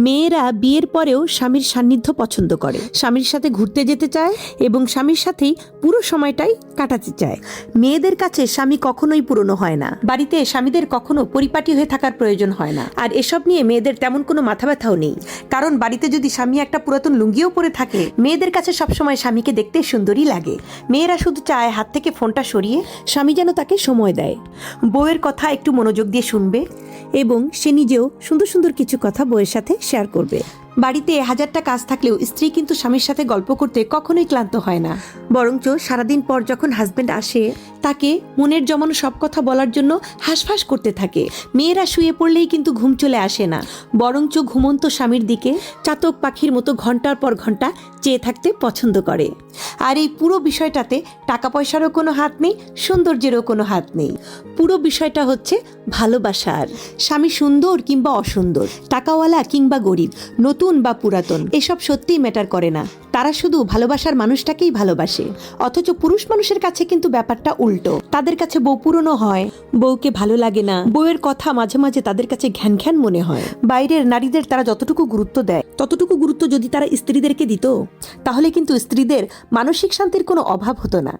মেয়েরা বিয়ের পরেও স্বামীর সান্নিধ্য পছন্দ করে, স্বামীর সাথে ঘুরতে যেতে চায় এবং স্বামীর সাথেই পুরো সময়টাই কাটাতে চায়। মেয়েদের কাছে স্বামী কখনোই পুরনো হয় না, বাড়িতে স্বামীদের কখনো পরিপাটি হয়ে থাকার প্রয়োজন হয় না। আর এসব নিয়ে মেয়েদের তেমন কোনো মাথা ব্যথাও নেই, কারণ বাড়িতে যদি স্বামী একটা পুরাতন লুঙ্গিও পরে থাকে, মেয়েদের কাছে সবসময় স্বামীকে দেখতে সুন্দরই লাগে। মেয়েরা শুধু চায় হাত থেকে ফোনটা সরিয়ে স্বামী যেন তাকে সময় দেয়, বউয়ের কথা একটু মনোযোগ দিয়ে শুনবে এবং সে নিজেও সুন্দর সুন্দর কিছু কথা বউয়ের সাথে শেয়ার করবে। বাড়িতে হাজারটা কাজ থাকলেও স্ত্রী কিন্তু স্বামীর সাথে গল্প করতে কখনোই ক্লান্ত হয় না, বরঞ্চ সারাদিন পর যখন হাজবেন্ড আসে তাকে মনের জমানো সব কথা বলার জন্য হাঁসফাঁস করতে থাকে। মেয়েরা শুয়ে পড়লেই কিন্তু ঘুম চলে আসে না, বরঞ্চ ঘুমন্ত স্বামীর দিকে চাতক পাখির মতো ঘন্টার পর ঘন্টা চেয়ে থাকতে পছন্দ করে। আর এই পুরো বিষয়টাতে টাকা পয়সারও কোনো হাত নেই, সৌন্দর্যেরও কোনো হাত নেই। পুরো বিষয়টা হচ্ছে ভালোবাসার। স্বামী সুন্দর কিংবা অসুন্দর, টাকাওয়ালা কিংবা গরিব, নতুন বা পুরাতন, এসব সত্যিই ম্যাটার করে না। তারা শুধু ভালোবাসার মানুষটাকেই ভালোবাসে। অথচ পুরুষ মানুষের কাছে কিন্তু ব্যাপারটা উল্টো। তাদের কাছে বউ পুরনো হয়, বউকে ভালো লাগে না, বউয়ের কথা মাঝে মাঝে তাদের কাছে ঘ্যান ঘ্যান মনে হয়। বাইরের নারীদের তারা যতটুকু গুরুত্ব দেয়, ততটুকু গুরুত্ব যদি তারা স্ত্রীদেরকে দিত, তাহলে কিন্তু স্ত্রীদের মানসিক শান্তির কোনো অভাব হতো না।